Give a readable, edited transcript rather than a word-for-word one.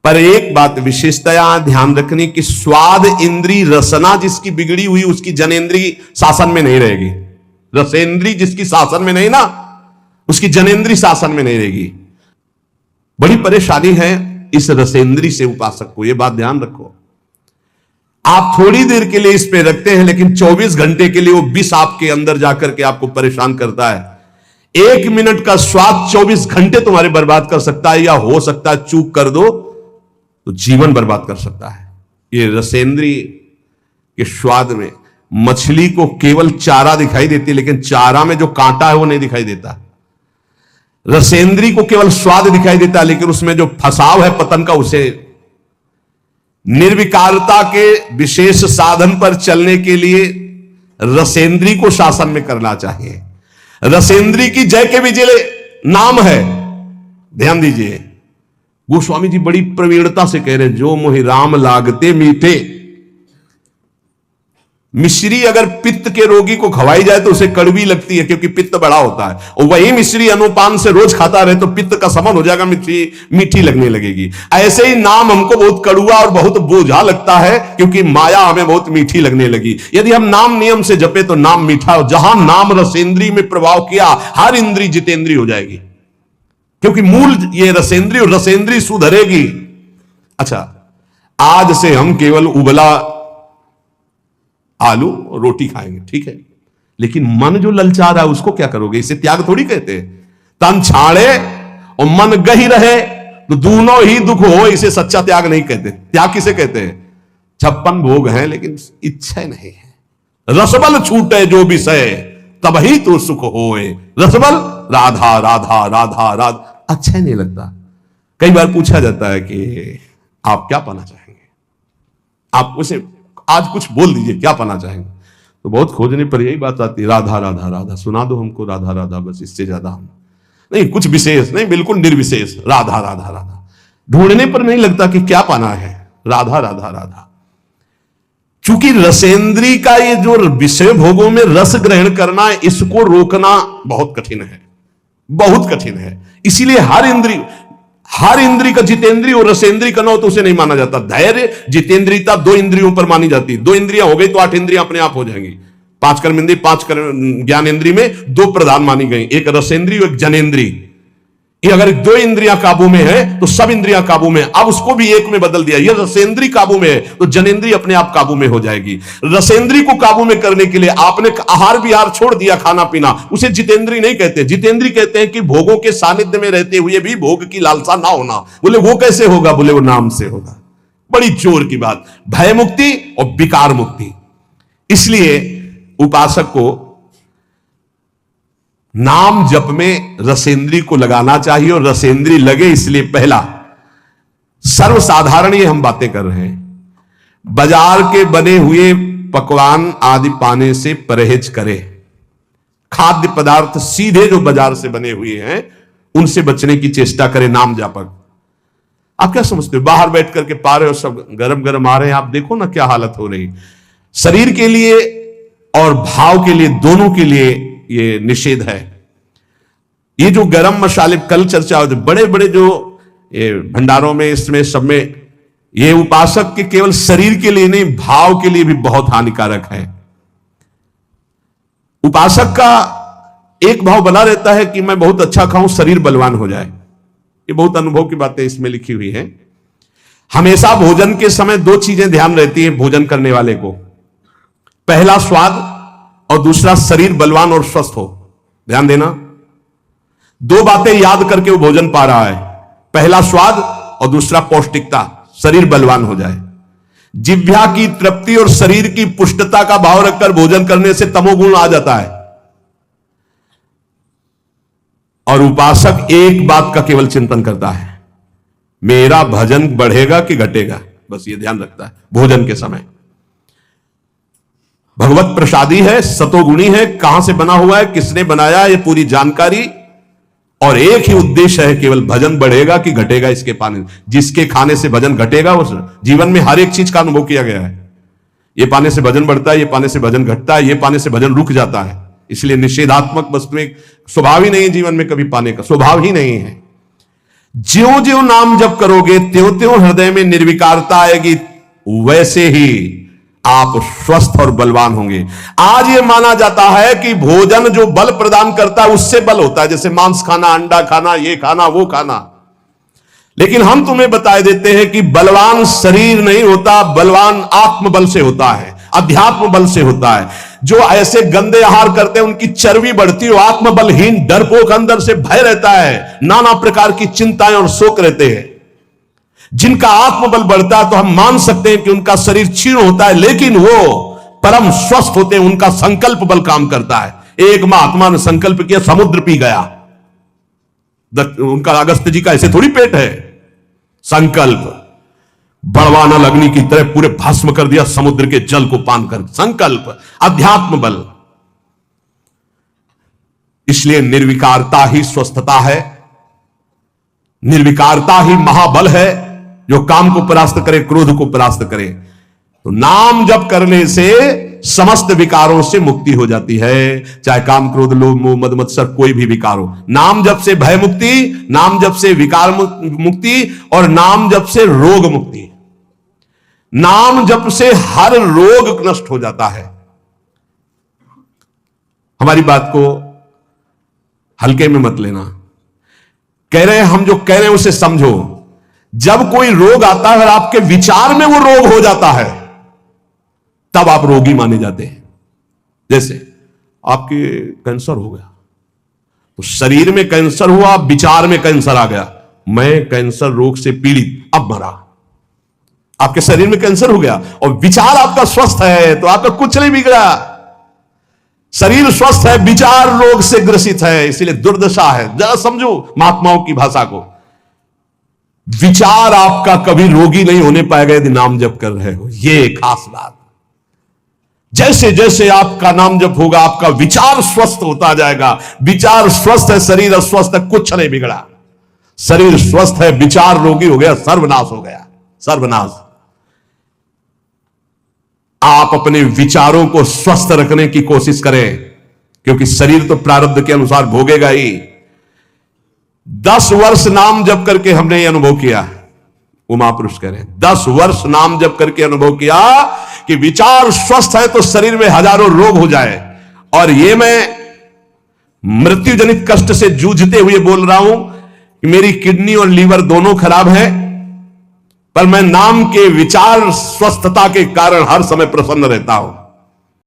पर एक बात विशेषतया ध्यान रखनी कि स्वाद इंद्री रसना जिसकी बिगड़ी हुई उसकी जनेंद्री शासन में नहीं रहेगी। रसेंद्री जिसकी शासन में नहीं ना, उसकी जनेंद्री शासन में नहीं रहेगी। बड़ी परेशानी है इस रसेंद्री से उपासक को, यह बात ध्यान रखो। आप थोड़ी देर के लिए इस पे रखते हैं, लेकिन 24 घंटे के लिए वो विष आपके अंदर जाकर के आपको परेशान करता है। 1 मिनट का स्वाद 24 घंटे तुम्हारे बर्बाद कर सकता है, या हो सकता है चूक कर दो तो जीवन बर्बाद कर सकता है। ये रसेंद्री के स्वाद में मछली को केवल चारा दिखाई देती है, लेकिन चारा में जो कांटा है वो नहीं दिखाई देता। रसेंद्री को केवल स्वाद दिखाई देता है, लेकिन उसमें जो फसाव है पतन का, उसे निर्विकारता के विशेष साधन पर चलने के लिए रसेंद्री को शासन में करना चाहिए। रसेंद्री की जय के विजय नाम है, ध्यान दीजिए। गोस्वामी जी बड़ी प्रवीणता से कह रहे हैं, जो मोहि राम लागते मीठे। मिश्री अगर पित्त के रोगी को खवाई जाए तो उसे कड़वी लगती है, क्योंकि पित्त बड़ा होता है, और वही मिश्री अनुपान से रोज खाता रहे तो पित्त का समन हो जाएगा, मिश्री मीठी लगने लगेगी। ऐसे ही नाम हमको बहुत कड़वा और बहुत बोझा लगता है, क्योंकि माया हमें बहुत मीठी लगने लगी। यदि हम नाम नियम से जपे तो नाम मीठा हो। जहां नाम रसेंद्री में प्रभाव किया, हर इंद्री जितेंद्री हो जाएगी, क्योंकि मूल ये रसेंद्री, और रसेंद्री सुधरेगी। अच्छा, आज से हम केवल उबला आलू और रोटी खाएंगे, ठीक है, लेकिन मन जो ललचा रहा है उसको क्या करोगे? इसे त्याग थोड़ी कहते। तन छाड़े और मन गही रहे तो दोनों ही दुख हो, इसे सच्चा त्याग नहीं कहते। त्याग किसे कहते हैं? 56 भोग हैं लेकिन इच्छा नहीं है। रसबल छूटे जो विषय तभी तो सुख होए। रसबल राधा राधा राधा राधा, अच्छा नहीं लगता। कई बार पूछा जाता है कि आप क्या पाना चाहेंगे, आप उसे आज कुछ बोल दीजिए, क्या पाना चाहेंगे? तो बहुत खोजने पर यही बात आती है, राधा राधा राधा, सुना दो हमको राधा राधा, बस इससे ज्यादा हम नहीं, कुछ विशेष नहीं, बिल्कुल निर्विशेष, राधा राधा राधा। ढूंढने पर नहीं लगता कि क्या पाना है, राधा राधा राधा। चूंकि रसेंद्री का ये जो विषय भोगों में रस ग्रहण करना है, इसको रोकना बहुत कठिन है, बहुत कठिन है। इसीलिए हर इंद्री का जितेंद्री और रसेंद्री का ना हो तो उसे नहीं माना जाता। धैर्य जितेंद्रियता 2 इंद्रियों पर मानी जाती है। 2 इंद्रियां हो गई तो 8 इंद्रियां अपने आप हो जाएंगी। 5 कर्म इंद्री, 5 ज्ञान इंद्री में 2 प्रधान मानी गई, एक रसेंद्री और एक जनेंद्री। ये अगर 2 इंद्रियां काबू में है तो सब इंद्रियां काबू में। अब उसको भी एक में बदल दिया, ये रसेंद्री काबू में है तो जनेंद्री अपने आप काबू में हो जाएगी। रसेंद्री को काबू में करने के लिए आपने आहार विहार छोड़ दिया, खाना पीना, उसे जितेंद्री नहीं कहते। जितेंद्री कहते हैं कि भोगों के सानिध्य में रहते हुए भी भोग की लालसा ना होना। बोले वो कैसे होगा? बोले वो नाम से होगा। बड़ी जोर की बात, भय मुक्ति और विकार मुक्ति। इसलिए उपासक को नाम जप में रसेंद्री को लगाना चाहिए, और रसेंद्री लगे इसलिए पहला सर्वसाधारण ये हम बातें कर रहे हैं, बाजार के बने हुए पकवान आदि पाने से परहेज करें। खाद्य पदार्थ सीधे जो बाजार से बने हुए हैं उनसे बचने की चेष्टा करें। नाम जापक, आप क्या समझते हो? बाहर बैठ करके पा रहे हो, सब गरम गरम आ रहे हैं, आप देखो ना क्या हालत हो रही। शरीर के लिए और भाव के लिए, दोनों के लिए ये निषेध है। ये जो गरम मसाले कल चर्चा होती, बड़े बड़े जो ये भंडारों में, इसमें सब में, ये उपासक के केवल शरीर के लिए नहीं, भाव के लिए भी बहुत हानिकारक है। उपासक का एक भाव बना रहता है कि मैं बहुत अच्छा खाऊं, शरीर बलवान हो जाए। ये बहुत अनुभव की बातें इसमें लिखी हुई है। हमेशा भोजन के समय 2 चीजें ध्यान रहती है भोजन करने वाले को, पहला स्वाद और दूसरा शरीर बलवान और स्वस्थ हो। ध्यान देना, 2 बातें याद करके वो भोजन पा रहा है, पहला स्वाद और दूसरा पौष्टिकता, शरीर बलवान हो जाए। जिह्वा की तृप्ति और शरीर की पुष्टता का भाव रखकर भोजन करने से तमोगुण आ जाता है। और उपासक एक बात का केवल चिंतन करता है, मेरा भजन बढ़ेगा कि घटेगा, बस ये ध्यान रखता है भोजन के समय। भगवत प्रसादी है, सतोगुणी है, कहां से बना हुआ है, किसने बनाया, ये पूरी जानकारी, और एक ही उद्देश्य है, केवल भजन बढ़ेगा कि घटेगा इसके पाने। जिसके खाने से भजन घटेगा, उस जीवन में हर एक चीज का अनुभव किया गया है। ये पाने से भजन बढ़ता है, ये पाने से भजन घटता है, ये पाने से भजन रुक जाता है। इसलिए निषेधात्मक वस्तुएं स्वभाव ही नहीं है जीवन में, कभी पाने का स्वभाव ही नहीं है। ज्यों ज्यों नाम जप करोगे त्यों त्यों हृदय में निर्विकारता आएगी, वैसे ही आप स्वस्थ और बलवान होंगे। आज यह माना जाता है कि भोजन जो बल प्रदान करता है उससे बल होता है, जैसे मांस खाना, अंडा खाना, ये खाना, वो खाना। लेकिन हम तुम्हें बता देते हैं कि बलवान शरीर नहीं होता, बलवान आत्मबल से होता है, अध्यात्म बल से होता है। जो ऐसे गंदे आहार करते हैं उनकी चर्बी बढ़ती है, आत्मबलहीन, डरपोक, अंदर से भय रहता है, नाना प्रकार की चिंताएं और शोक रहते हैं। जिनका आत्मबल बढ़ता है तो हम मान सकते हैं कि उनका शरीर क्षीण होता है, लेकिन वो परम स्वस्थ होते हैं, उनका संकल्प बल काम करता है। एक महात्मा ने संकल्प किया, समुद्र पी गया। उनका अगस्त्य जी का ऐसे थोड़ी पेट है। संकल्प बड़वानल अग्नि की तरह पूरे भस्म कर दिया समुद्र के जल को पान कर। संकल्प, अध्यात्म बल। इसलिए निर्विकारता ही स्वस्थता है, निर्विकारता ही महाबल है, जो काम को परास्त करे, क्रोध को परास्त करे। तो नाम जप करने से समस्त विकारों से मुक्ति हो जाती है, चाहे काम, क्रोध, लोभ, मोह, मद, मत्सर, कोई भी विकार हो। नाम जप से भय मुक्ति, नाम जप से विकार मुक्ति, और नाम जप से रोग मुक्ति। नाम जप से हर रोग नष्ट हो जाता है। हमारी बात को हल्के में मत लेना। कह रहे हैं, हम जो कह रहे हैं उसे समझो। जब कोई रोग आता है और आपके विचार में वो रोग हो जाता है, तब आप रोगी माने जाते हैं। जैसे आपके कैंसर हो गया, तो शरीर में कैंसर हुआ, विचार में कैंसर आ गया, मैं कैंसर रोग से पीड़ित, अब मरा। आपके शरीर में कैंसर हो गया और विचार आपका स्वस्थ है, तो आपका कुछ नहीं बिगड़ा। शरीर स्वस्थ है, विचार रोग से ग्रसित है, इसीलिए दुर्दशा है। जरा समझो महात्माओं की भाषा को। विचार आपका कभी रोगी नहीं होने पाएगा यदि नाम जप कर रहे हो, यह खास बात। जैसे जैसे आपका नाम जप होगा, आपका विचार स्वस्थ होता जाएगा। विचार स्वस्थ है, शरीर अस्वस्थ है, कुछ नहीं बिगड़ा। शरीर स्वस्थ है, विचार रोगी हो गया, सर्वनाश हो गया, सर्वनाश। आप अपने विचारों को स्वस्थ रखने की कोशिश करें, क्योंकि शरीर तो प्रारब्ध के अनुसार भोगेगा ही। 10 वर्ष नाम जप करके हमने ये अनुभव किया, वो महापुरुष कह रहे हैं, 10 वर्ष नाम जप करके अनुभव किया कि विचार स्वस्थ है तो शरीर में हजारों रोग हो जाए। और ये मैं मृत्यु जनित कष्ट से जूझते हुए बोल रहा हूं कि मेरी किडनी और लीवर दोनों खराब है, पर मैं नाम के विचार स्वस्थता के कारण हर समय प्रसन्न रहता हूं।